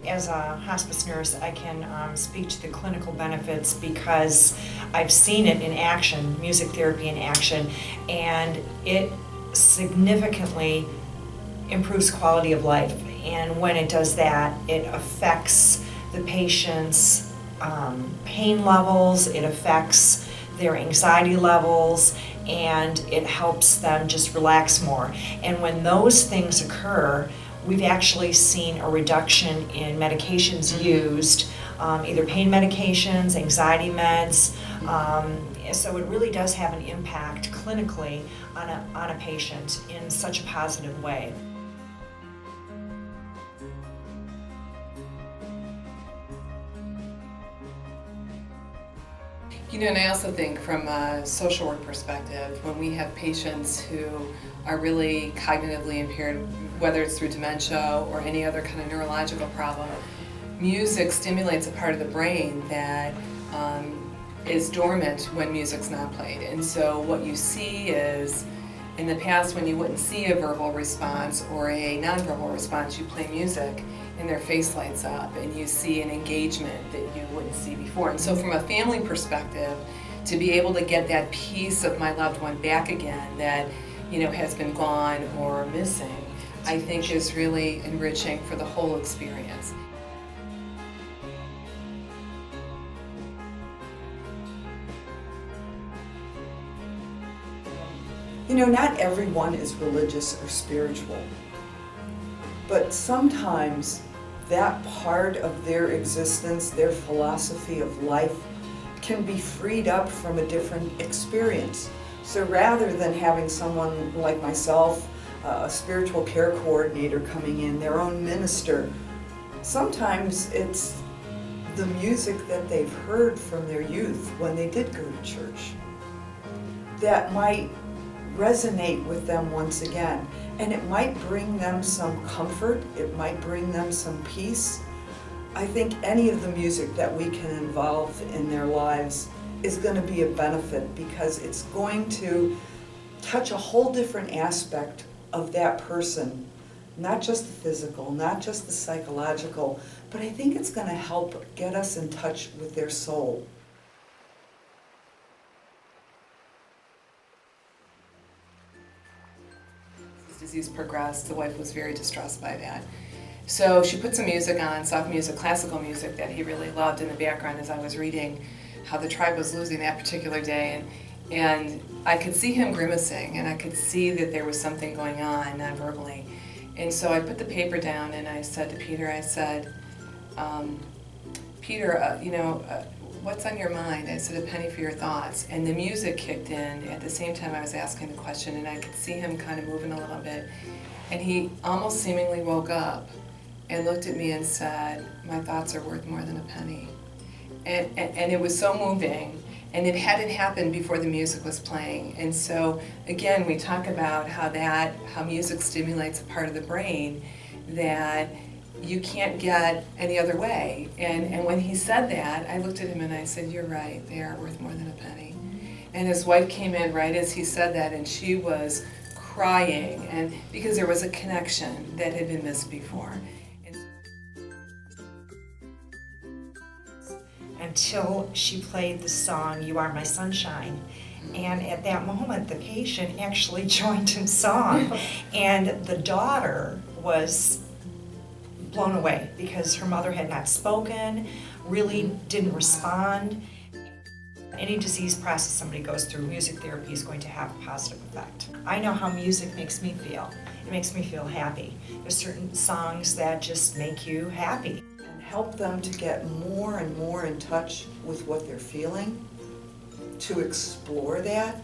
As a hospice nurse, I can speak to the clinical benefits because I've seen it in action, music therapy in action, and it significantly improves quality of life. And when it does that, it affects the patient's pain levels, it affects their anxiety levels, and it helps them just relax more. And when those things occur, we've actually seen a reduction in medications used, either pain medications, anxiety meds. So it really does have an impact clinically on a patient in such a positive way. And I also think from a social work perspective, when we have patients who are really cognitively impaired, whether it's through dementia or any other kind of neurological problem, music stimulates a part of the brain that is dormant when music's not played. And so what you see is, in the past when you wouldn't see a verbal response or a nonverbal response, you play music and their face lights up and you see an engagement that you wouldn't see before. And so from a family perspective, to be able to get that piece of my loved one back again that has been gone or missing, I think is really enriching for the whole experience. Not everyone is religious or spiritual, but sometimes that part of their existence, their philosophy of life, can be freed up from a different experience. So rather than having someone like myself, a spiritual care coordinator coming in, their own minister, sometimes it's the music that they've heard from their youth when they did go to church that might resonate with them once again. And it might bring them some comfort, it might bring them some peace. I think any of the music that we can involve in their lives is going to be a benefit because it's going to touch a whole different aspect of that person, not just the physical, not just the psychological, but I think it's going to help get us in touch with their soul. Disease progressed, the wife was very distressed by that. So she put some music on, soft music, classical music that he really loved in the background as I was reading how the tribe was losing that particular day. And I could see him grimacing and I could see that there was something going on non-verbally. And so I put the paper down and I said to Peter, Peter, what's on your mind? I said, a penny for your thoughts. And the music kicked in at the same time I was asking the question, and I could see him kind of moving a little bit. And he almost seemingly woke up and looked at me and said, my thoughts are worth more than a penny. And it was so moving, and it hadn't happened before the music was playing. And so, again, we talk about how music stimulates a part of the brain that you can't get any other way. And when he said that, I looked at him and I said, you're right, they are worth more than a penny. And his wife came in right as he said that, and she was crying, and because there was a connection that had been missed before. Until she played the song, You Are My Sunshine. And at that moment, the patient actually joined in song. And the daughter was blown away because her mother had not spoken, really didn't respond. Any disease process somebody goes through, music therapy is going to have a positive effect. I know how music makes me feel. It makes me feel happy. There's certain songs that just make you happy. And help them to get more and more in touch with what they're feeling, to explore that,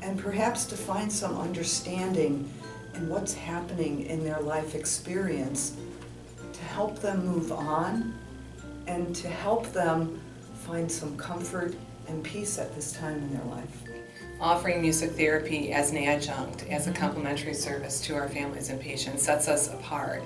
and perhaps to find some understanding in what's happening in their life experience, to help them move on and to help them find some comfort and peace at this time in their life. Offering music therapy as an adjunct, as a complementary service to our families and patients sets us apart.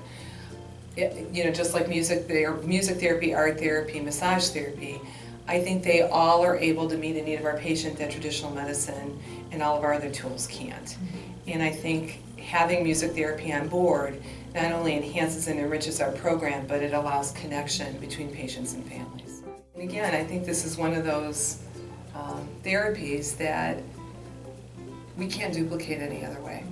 Just like music therapy, art therapy, massage therapy, I think they all are able to meet a need of our patient that traditional medicine and all of our other tools can't. And I think having music therapy on board not only enhances and enriches our program, but it allows connection between patients and families. And again, I think this is one of those therapies that we can't duplicate any other way.